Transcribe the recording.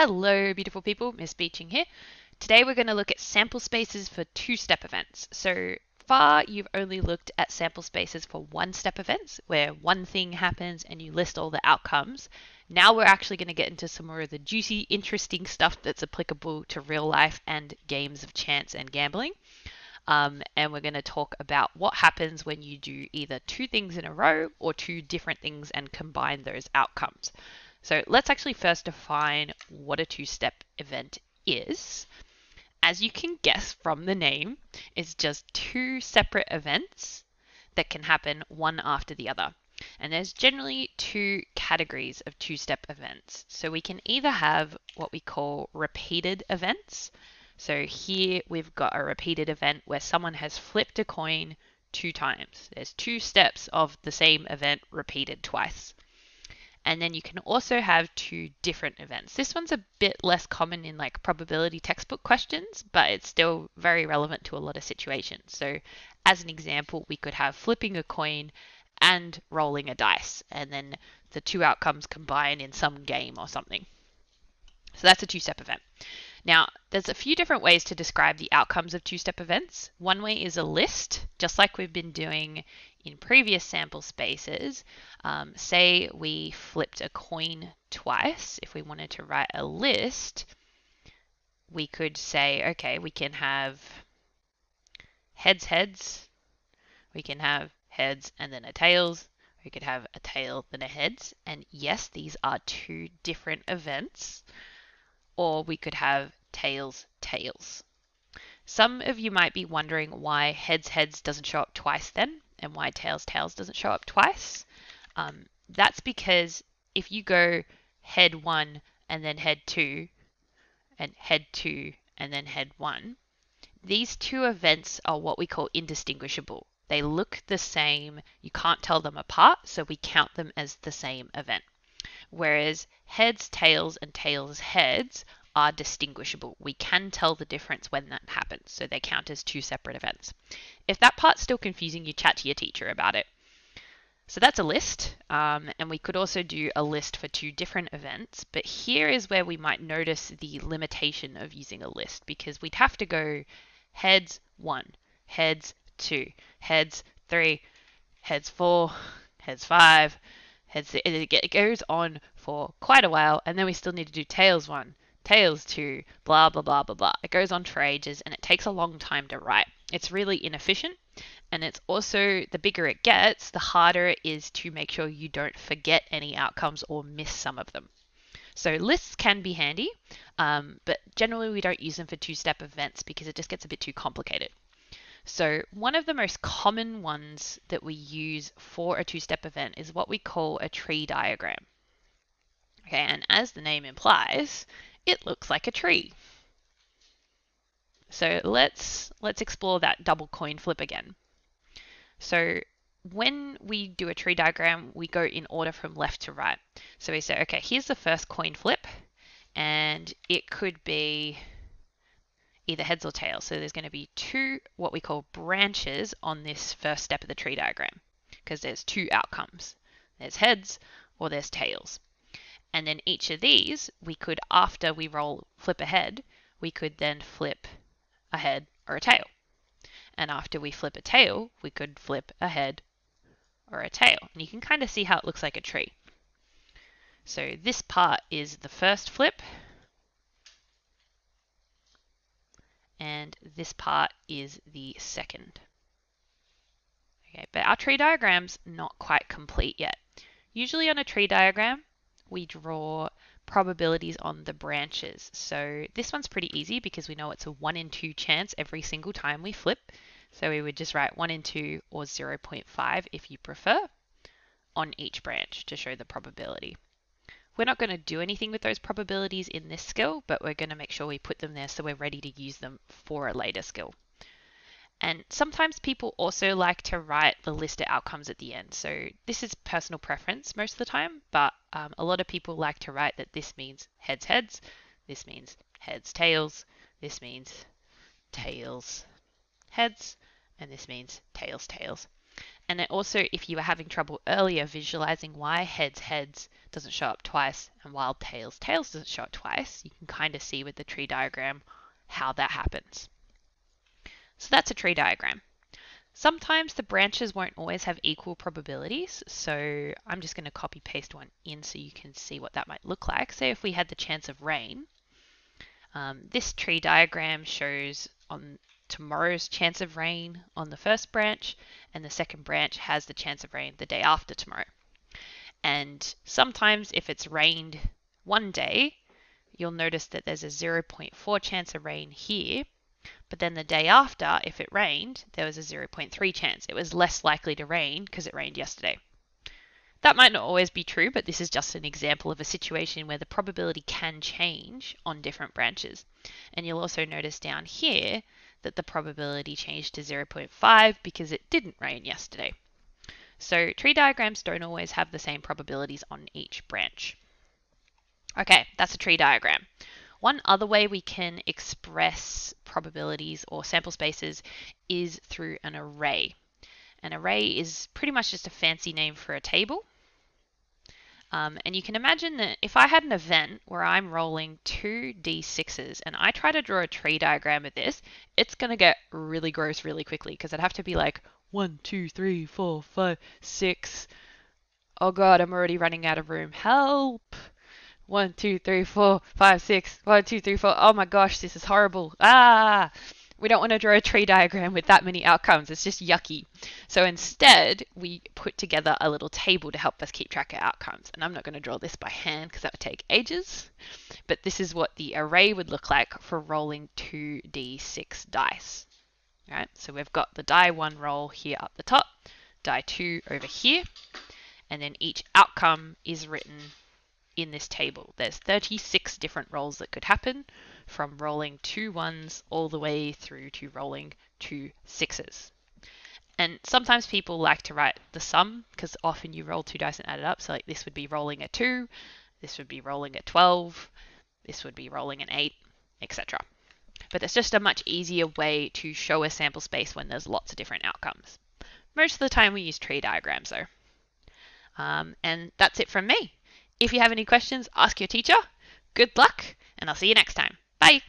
Hello, beautiful people. Miss Beeching here. Today we're going to look at sample spaces for two-step events. So far, you've only looked at sample spaces for one-step events, where one thing happens and you list all the outcomes. Now we're actually going to get into some more of the juicy, interesting stuff that's applicable to real life and games of chance and gambling. And we're going to talk about what happens when you do either two things in a row or two different things and combine those outcomes. So let's actually first define what a two-step event is. As you can guess from the name, it's just two separate events that can happen one after the other. And there's generally two categories of two-step events. So we can either have what we call repeated events. So here we've got a repeated event where someone has flipped a coin two times. There's two steps of the same event repeated twice. And then you can also have two different events. This one's a bit less common in like probability textbook questions, but it's still very relevant to a lot of situations. So as an example, we could have flipping a coin and rolling a dice, and then the two outcomes combine in some game or something. So that's a two-step event. Now, there's a few different ways to describe the outcomes of two-step events. One way is a list, just like we've been doing in previous sample spaces. Say we flipped a coin twice. If we wanted to write a list, we could say, okay, we can have heads, heads. We can have heads and then a tails. We could have a tail, then a heads. And yes, these are two different events. Or we could have tails, tails. Some of you might be wondering why heads, heads doesn't show up twice then, and why tails, tails doesn't show up twice. That's because if you go head one and then head two, and head two and then head one, these two events are what we call indistinguishable. They look the same, you can't tell them apart, so we count them as the same event. Whereas heads, tails, and tails, heads are distinguishable. We can tell the difference when that happens, so they count as two separate events. If that part's still confusing, you chat to your teacher about it. So that's a list, and we could also do a list for two different events, but here is where we might notice the limitation of using a list, because we'd have to go heads 1, heads 2, heads 3, heads 4, heads 5, it goes on for quite a while, and then we still need to do tails 1, tails 2, blah, blah, blah, blah, blah. It goes on for ages, and it takes a long time to write. It's really inefficient, and it's also, the bigger it gets, the harder it is to make sure you don't forget any outcomes or miss some of them. So lists can be handy, but generally we don't use them for two-step events because it just gets a bit too complicated. So one of the most common ones that we use for a two-step event is what we call a tree diagram. Okay, and as the name implies, it looks like a tree. So let's explore that double coin flip again. So when we do a tree diagram, we go in order from left to right. So we say, okay, here's the first coin flip, and it could be either heads or tails. So there's going to be two what we call branches on this first step of the tree diagram, because there's two outcomes. There's heads or there's tails. And then each of these, we could, after we flip a head, we could then flip a head or a tail. And after we flip a tail, we could flip a head or a tail. And you can kind of see how it looks like a tree. So this part is the first flip, and this part is the second. Okay, but our tree diagram's not quite complete yet. Usually on a tree diagram, we draw probabilities on the branches. So this one's pretty easy because we know it's a 1 in 2 chance every single time we flip. So we would just write 1 in 2 or 0.5 if you prefer on each branch to show the probability. We're not going to do anything with those probabilities in this skill, but we're going to make sure we put them there so we're ready to use them for a later skill. And sometimes people also like to write the list of outcomes at the end. So this is personal preference most of the time, but a lot of people like to write that this means heads, heads, this means heads, tails, this means tails, heads, and this means tails, tails. And it also, if you were having trouble earlier visualizing why heads doesn't show up twice and while tails doesn't show up twice, you can kind of see with the tree diagram how that happens. So that's a tree diagram. Sometimes the branches won't always have equal probabilities, so I'm just going to copy paste one in so you can see what that might look like. Say if we had the chance of rain, this tree diagram shows on tomorrow's chance of rain on the first branch, and the second branch has the chance of rain the day after tomorrow. And sometimes if it's rained one day, you'll notice that there's a 0.4 chance of rain here, but then the day after, if it rained, there was a 0.3 chance. It was less likely to rain because it rained yesterday. That might not always be true, but this is just an example of a situation where the probability can change on different branches. And you'll also notice down here that the probability changed to 0.5 because it didn't rain yesterday. So tree diagrams don't always have the same probabilities on each branch. Okay, that's a tree diagram. One other way we can express probabilities or sample spaces is through an array. An array is pretty much just a fancy name for a table. And you can imagine that if I had an event where I'm rolling 2d6s and I try to draw a tree diagram of this, it's going to get really gross really quickly because I'd have to be like 1, 2, 3, 4, 5, 6. Oh God, I'm already running out of room. Help! 1, 2, 3, 4, 5, 6. 1, 2, 3, 4. Oh my gosh, this is horrible. Ah! We don't want to draw a tree diagram with that many outcomes. It's just yucky. So instead, we put together a little table to help us keep track of outcomes. And I'm not going to draw this by hand because that would take ages. But this is what the array would look like for rolling 2d6 dice. All right, so we've got the die 1 roll here up the top, die 2 over here, and then each outcome is written in this table. There's 36 different rolls that could happen, from rolling 2 1s all the way through to rolling 2 6s. And sometimes people like to write the sum because often you roll 2 dice and add it up. So like this would be rolling a 2, this would be rolling a 12, this would be rolling an 8, etc. But it's just a much easier way to show a sample space when there's lots of different outcomes. Most of the time we use tree diagrams though. And that's it from me. If you have any questions, ask your teacher. Good luck, and I'll see you next time. Bye!